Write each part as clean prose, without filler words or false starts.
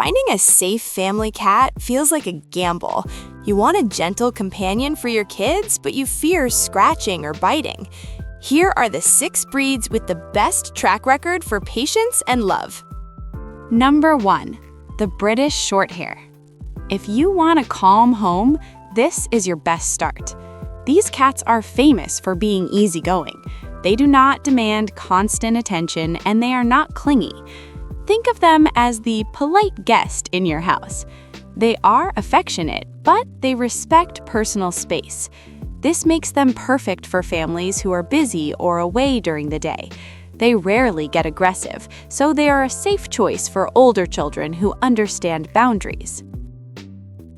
Finding a safe family cat feels like a gamble. You want a gentle companion for your kids, but you fear scratching or biting. Here are the 6 breeds with the best track record for patience and love. Number 1. The British Shorthair. If you want a calm home, this is your best start. These cats are famous for being easygoing. They do not demand constant attention, and they are not clingy. Think of them as the polite guest in your house. They are affectionate, but they respect personal space. This makes them perfect for families who are busy or away during the day. They rarely get aggressive, so they are a safe choice for older children who understand boundaries.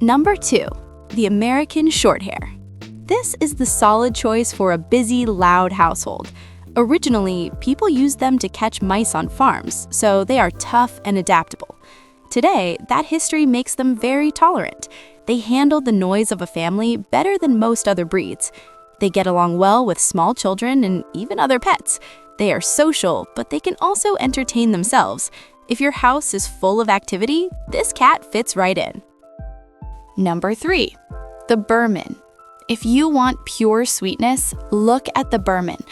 Number 2. The American Shorthair. This is the solid choice for a busy, loud household. Originally, people used them to catch mice on farms, so they are tough and adaptable. Today, that history makes them very tolerant. They handle the noise of a family better than most other breeds. They get along well with small children and even other pets. They are social, but they can also entertain themselves. If your house is full of activity, this cat fits right in. Number 3. The Burman. If you want pure sweetness, look at the Burman.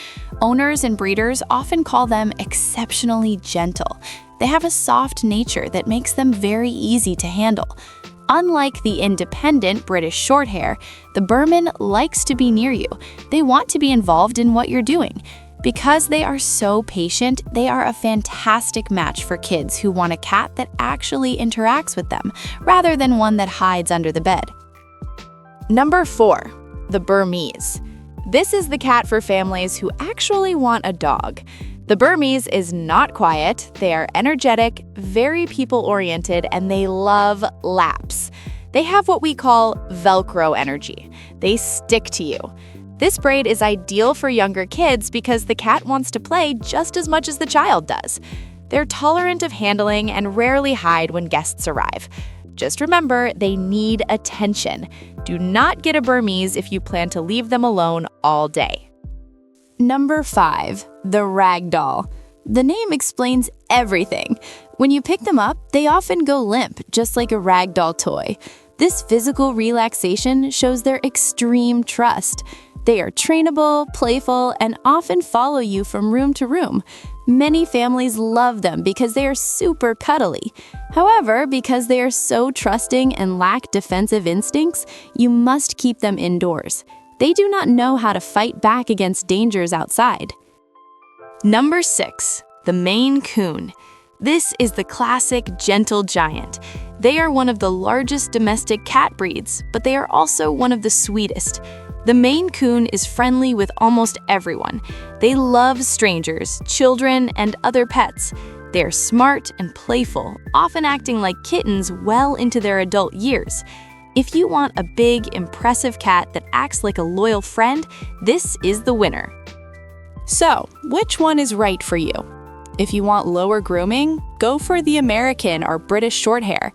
Owners and breeders often call them exceptionally gentle. They have a soft nature that makes them very easy to handle. Unlike the independent British Shorthair, the Burman likes to be near you. They want to be involved in what you're doing. Because they are so patient, they are a fantastic match for kids who want a cat that actually interacts with them, rather than one that hides under the bed. Number 4. The Burmese. This is the cat for families who actually want a dog. The Burmese is not quiet, they are energetic, very people-oriented, and they love laps. They have what we call Velcro energy. They stick to you. This breed is ideal for younger kids because the cat wants to play just as much as the child does. They're tolerant of handling and rarely hide when guests arrive. Just remember, they need attention. Do not get a Burmese if you plan to leave them alone all day. Number 5. The Ragdoll. The name explains everything. When you pick them up, they often go limp, just like a ragdoll toy. This physical relaxation shows their extreme trust. They are trainable, playful, and often follow you from room to room. Many families love them because they are super cuddly. However, because they are so trusting and lack defensive instincts, you must keep them indoors. They do not know how to fight back against dangers outside. Number 6. The Maine Coon. This is the classic gentle giant. They are one of the largest domestic cat breeds, but they are also one of the sweetest. The Maine Coon is friendly with almost everyone. They love strangers, children, and other pets. They are smart and playful, often acting like kittens well into their adult years. If you want a big, impressive cat that acts like a loyal friend, this is the winner. So, which one is right for you? If you want lower grooming, go for the American or British Shorthair.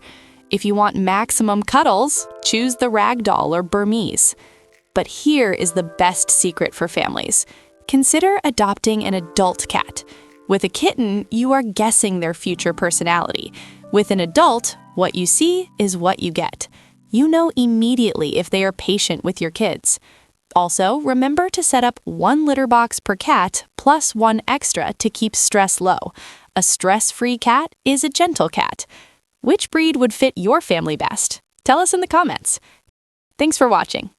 If you want maximum cuddles, choose the Ragdoll or Burmese. But here is the best secret for families. Consider adopting an adult cat. With a kitten, you are guessing their future personality. With an adult, what you see is what you get. You know immediately if they are patient with your kids. Also, remember to set up 1 litter box per cat plus 1 extra to keep stress low. A stress-free cat is a gentle cat. Which breed would fit your family best? Tell us in the comments. Thanks for watching.